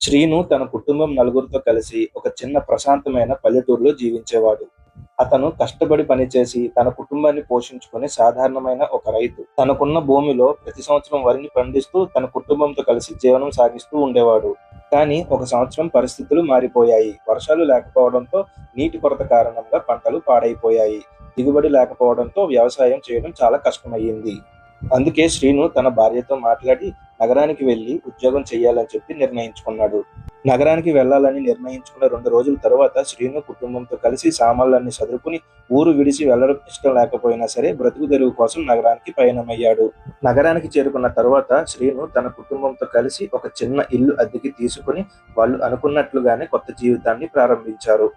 శ్రీను తన కుటుంబం నలుగురితో కలిసి ఒక చిన్న ప్రశాంతమైన పల్లెటూరులో జీవించేవాడు. అతను కష్టపడి పనిచేసి తన కుటుంబాన్ని పోషించుకునే సాధారణమైన ఒక రైతు. తనకున్న భూమిలో ప్రతి సంవత్సరం వరిని పండిస్తూ తన కుటుంబంతో కలిసి జీవనం సాగిస్తూ ఉండేవాడు. కానీ ఒక సంవత్సరం పరిస్థితులు మారిపోయాయి. వర్షాలు లేకపోవడంతో నీటి కొరత కారణంగా పంటలు పాడైపోయాయి. దిగుబడి లేకపోవడంతో వ్యవసాయం చేయడం చాలా కష్టమయ్యింది. అందుకే శ్రీను తన భార్యతో మాట్లాడి నగరానికి వెళ్లి ఉద్యోగం చేయాలని చెప్పి నిర్ణయించుకున్నాడు. నగరానికి వెళ్లాలని నిర్ణయించుకున్న 2 రోజుల తర్వాత శ్రీను కుటుంబంతో కలిసి సామాన్లన్నీ సదురుకుని ఊరు విడిచి వెళ్లడం ఇష్టం లేకపోయినా సరే బ్రతుకు తెరువు కోసం నగరానికి పయనమయ్యాడు. నగరానికి చేరుకున్న తర్వాత శ్రీను తన కుటుంబంతో కలిసి ఒక చిన్న ఇల్లు అద్దెకి తీసుకుని వాళ్ళు అనుకున్నట్లుగానే కొత్త జీవితాన్ని ప్రారంభించారు.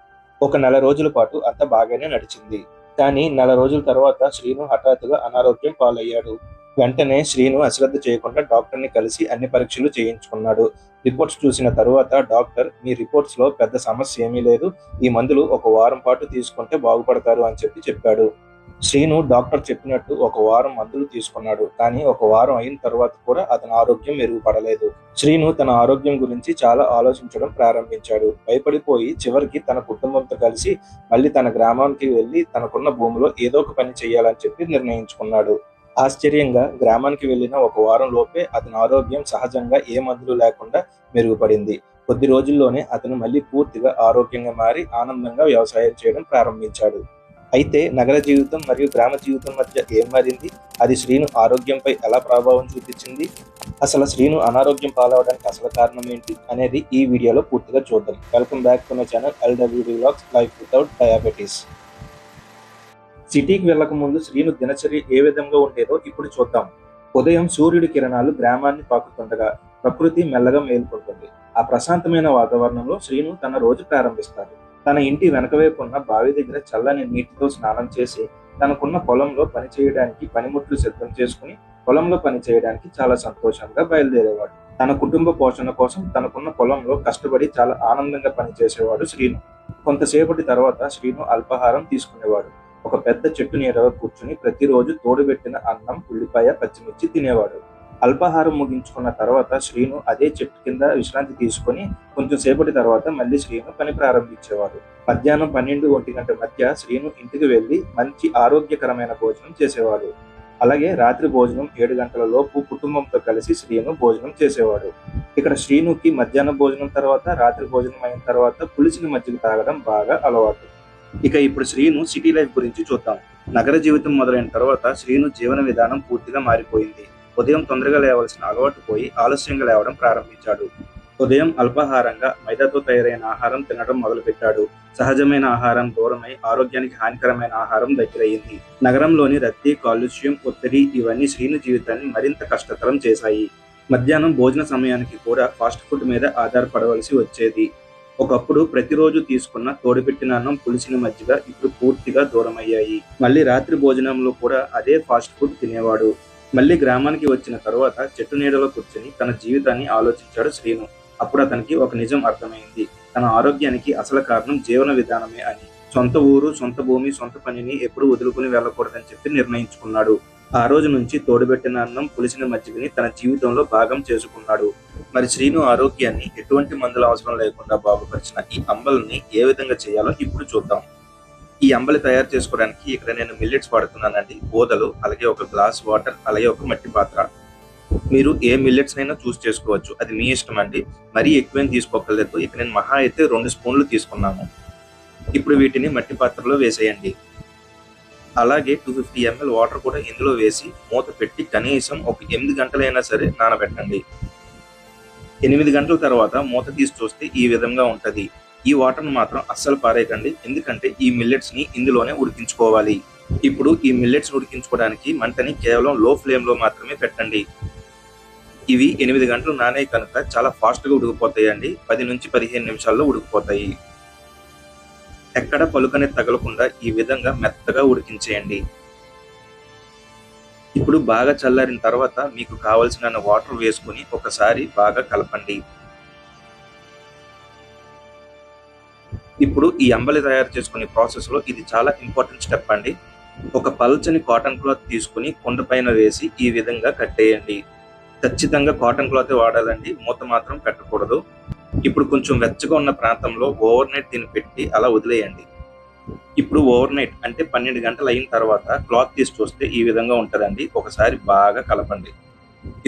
ఒక నెల రోజుల పాటు అంతా బాగానే నడిచింది. కానీ నెల రోజుల తర్వాత శ్రీను హఠాత్తుగా అనారోగ్యం పాలయ్యాడు. వెంటనే శ్రీను అశ్రద్ధ చేయకుండా డాక్టర్ని కలిసి అన్ని పరీక్షలు చేయించుకున్నాడు. రిపోర్ట్స్ చూసిన తరువాత డాక్టర్, మీ రిపోర్ట్స్ లో పెద్ద సమస్య ఏమీ లేదు, ఈ మందులు ఒక వారం పాటు తీసుకుంటే బాగుపడతారు అని చెప్పాడు. శ్రీను డాక్టర్ చెప్పినట్టు ఒక వారం మందులు తీసుకున్నాడు. కానీ ఒక వారం అయిన తర్వాత కూడా అతని ఆరోగ్యం మెరుగుపడలేదు. శ్రీను తన ఆరోగ్యం గురించి చాలా ఆలోచించడం ప్రారంభించాడు. భయపడిపోయి చివరికి తన కుటుంబంతో కలిసి మళ్ళీ తన గ్రామానికి వెళ్లి తనకున్న భూమిలో ఏదో ఒక పని చేయాలని చెప్పి నిర్ణయించుకున్నాడు. ఆశ్చర్యంగా గ్రామానికి వెళ్లిన ఒక వారం లోపే అతని ఆరోగ్యం సహజంగా ఏ మందులు లేకుండా మెరుగుపడింది. కొద్ది రోజుల్లోనే అతను మళ్ళీ పూర్తిగా ఆరోగ్యంగా మారి ఆనందంగా వ్యవసాయం చేయడం ప్రారంభించాడు. అయితే నగర జీవితం మరియు గ్రామ జీవితం మధ్య ఏం మారింది? అది శ్రీను ఆరోగ్యంపై ఎలా ప్రభావం చూపించింది? అసలు శ్రీను అనారోగ్యం పాలవడానికి అసలు కారణం ఏంటి అనేది ఈ వీడియోలో పూర్తిగా చూద్దాం. Welcome back to my channel LWD Vlogs, life without diabetes. సిటీకి వెళ్లక ముందు శ్రీను దినచర్య ఏ విధంగా ఉండేదో ఇప్పుడు చూద్దాం. ఉదయం సూర్యుడి కిరణాలు గ్రామాన్ని పాకుతుండగా ప్రకృతి మెల్లగా మేల్కొంటుంది. ఆ ప్రశాంతమైన వాతావరణంలో శ్రీను తన రోజు ప్రారంభిస్తాడు. తన ఇంటి వెనకవైపు ఉన్న బావి దగ్గర చల్లని నీటితో స్నానం చేసి తనకున్న పొలంలో పని చేయడానికి పనిముట్లు సిద్ధం చేసుకుని పొలంలో పని చేయడానికి చాలా సంతోషంగా బయలుదేరేవాడు. తన కుటుంబ పోషణ కోసం తనకున్న పొలంలో కష్టపడి చాలా ఆనందంగా పనిచేసేవాడు శ్రీను. కొంతసేపటి తర్వాత శ్రీను అల్పాహారం తీసుకునేవాడు. ఒక పెద్ద చెట్టు నీడలో కూర్చుని ప్రతిరోజు తోడుబెట్టిన అన్నం, ఉల్లిపాయ, పచ్చిమిర్చి తినేవాడు. అల్పాహారం ముగించుకున్న తర్వాత శ్రీను అదే చెట్టు కింద విశ్రాంతి తీసుకుని కొంచెం సేపటి తర్వాత మళ్ళీ శ్రీను పని ప్రారంభించేవాడు. మధ్యాహ్నం 12-1 గంట మధ్య శ్రీను ఇంటికి వెళ్లి మంచి ఆరోగ్యకరమైన భోజనం చేసేవాడు. అలాగే రాత్రి భోజనం 7 గంటల లోపు కుటుంబంతో కలిసి శ్రీను భోజనం చేసేవాడు. ఇక్కడ శ్రీనుకి మధ్యాహ్న భోజనం తర్వాత రాత్రి భోజనం అయిన తర్వాత పులిసిన మజ్జిగ తాగడం బాగా అలవాటు. ఇక ఇప్పుడు శ్రీను సిటీ లైఫ్ గురించి చూద్దాం. నగర జీవితం మొదలైన తర్వాత శ్రీను జీవన విధానం పూర్తిగా మారిపోయింది. ఉదయం తొందరగా లేవాల్సిన అలవాటు పోయి ఆలస్యంగా లేవడం ప్రారంభించాడు. ఉదయం అల్పాహారంగా మైదాతో తయారైన ఆహారం తినడం మొదలుపెట్టాడు. సహజమైన ఆహారం దూరమై ఆరోగ్యానికి హానికరమైన ఆహారం దగ్గరయ్యింది. నగరంలోని రద్దీ, కాలుష్యం, ఒత్తిడి ఇవన్నీ శ్రీను జీవితాన్ని మరింత కష్టతరం చేశాయి. మధ్యాహ్నం భోజన సమయానికి కూడా ఫాస్ట్ ఫుడ్ మీద ఆధారపడవలసి వచ్చేది. ఒకప్పుడు ప్రతిరోజు తీసుకున్న తోడుపెట్టిన అన్నం, పులిసిన మజ్జిగ ఇప్పుడు పూర్తిగా దూరమయ్యాయి. మళ్ళీ రాత్రి భోజనంలో కూడా అదే ఫాస్ట్ ఫుడ్ తినేవాడు. మళ్ళీ గ్రామానికి వచ్చిన తర్వాత చెట్టు నీడలో కూర్చొని తన జీవితాన్ని ఆలోచించాడు శ్రీను. అప్పుడు అతనికి ఒక నిజం అర్థమైంది. తన ఆరోగ్యానికి అసలు కారణం జీవన విధానమే అని. సొంత ఊరు, సొంత భూమి, సొంత పనిని ఎప్పుడు వదులుకుని వెళ్ళకూడదని చెప్పి నిర్ణయించుకున్నాడు. ఆ రోజు నుంచి తోడుబెట్టిన అన్నం, పులిసిన మజ్జిగని తన జీవితంలో భాగం చేసుకున్నాడు. మరి శ్రీను ఆరోగ్యాన్ని ఎటువంటి మందుల అవసరం లేకుండా బాగుపరిచిన ఈ అంబలిని ఏ విధంగా చేయాలో ఇప్పుడు చూద్దాం. ఈ అంబలి తయారు చేసుకోవడానికి ఇక్కడ నేను మిల్లెట్స్ వాడుతున్నానండి. బోదలు, అలాగే ఒక గ్లాస్ వాటర్, అలాగే ఒక మట్టి పాత్ర. మీరు ఏ మిల్లెట్స్ అయినా చూస్ చేసుకోవచ్చు, అది మీ ఇష్టం అండి. మరీ ఎక్కువేం తీసుకోకర్లేదు. ఇక్కడ నేను మహా అయితే 2 స్పూన్లు తీసుకున్నాను. ఇప్పుడు వీటిని మట్టి పాత్రలో వేసేయండి. అలాగే 250 ml వాటర్ కూడా ఇందులో వేసి మూత పెట్టి కనీసం ఒక 8 గంటలైనా సరే నానబెట్టండి. 8 గంటల తర్వాత మూత తీసి చూస్తే ఈ విధంగా ఉంటది. ఈ వాటర్ను మాత్రం అస్సలు పారేయకండి, ఎందుకంటే ఈ మిల్లెట్స్ ని ఇందులోనే ఉడికించుకోవాలి. ఇప్పుడు ఈ మిల్లెట్స్ ఉడికించుకోవడానికి మంటని కేవలం లో ఫ్లేమ్ లో మాత్రమే పెట్టండి. ఇవి 8 గంటలు నానే కనుక చాలా ఫాస్ట్ గా ఉడికిపోతాయండి. 10 నుంచి 15 నిమిషాల్లో ఉడికిపోతాయి. ఎక్కడ పలుకనే తగలకుండా ఈ విధంగా మెత్తగా ఉడికించేయండి. ఇప్పుడు బాగా చల్లారిన తర్వాత మీకు కావలసిన వాటర్ వేసుకుని ఒకసారి బాగా కలపండి. ఇప్పుడు ఈ అంబలి తయారు చేసుకునే ప్రాసెస్ లో ఇది చాలా ఇంపార్టెంట్ స్టెప్ అండి. ఒక పల్చని కాటన్ క్లాత్ తీసుకుని కుండ పైన వేసి ఈ విధంగా కట్టేయండి. ఖచ్చితంగా కాటన్ క్లాత్ వాడాలండి, మూత మాత్రం పెట్టకూడదు. ఇప్పుడు కొంచెం వెచ్చగా ఉన్న ప్రాంతంలో ఓవర్ నైట్ దీన్ని పెట్టి అలా వదిలేయండి. ఇప్పుడు ఓవర్ నైట్ అంటే 12 గంటలు అయిన తర్వాత క్లాత్ తీసి చూస్తే ఈ విధంగా ఉంటదండి. ఒకసారి బాగా కలపండి.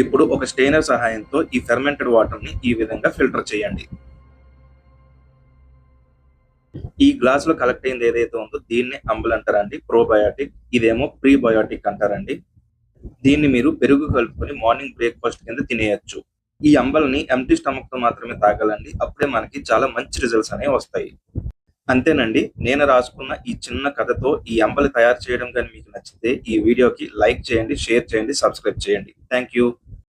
ఇప్పుడు ఒక స్టెయినర్ సహాయంతో ఈ ఫెర్మెంటెడ్ వాటర్ ని ఈ విధంగా ఫిల్టర్ చేయండి. ఈ గ్లాస్ లో కలెక్ట్ అయింది ఏదైతే ఉందో దీన్ని అంబుల్ అంటారండి, ప్రోబయోటిక్. ఇదేమో ప్రీబయోటిక్ అంటారండి. దీన్ని మీరు పెరుగు కలుపుకొని మార్నింగ్ బ్రేక్ఫాస్ట్ కింద తినేయచ్చు. ఈ అంబల్ని ఎంప్టీ స్టమక్ తో మాత్రమే తాగాలండి. అప్పుడే మనకి చాలా మంచి రిజల్ట్స్ అనేవి వస్తాయి. అంతేనండి. నేను రాసుకున్న ఈ చిన్న కథతో ఈ అంబలి తయారు చేయడం కానీ మీకు నచ్చితే ఈ వీడియోకి లైక్ చేయండి, షేర్ చేయండి, సబ్స్క్రైబ్ చేయండి. Thank you.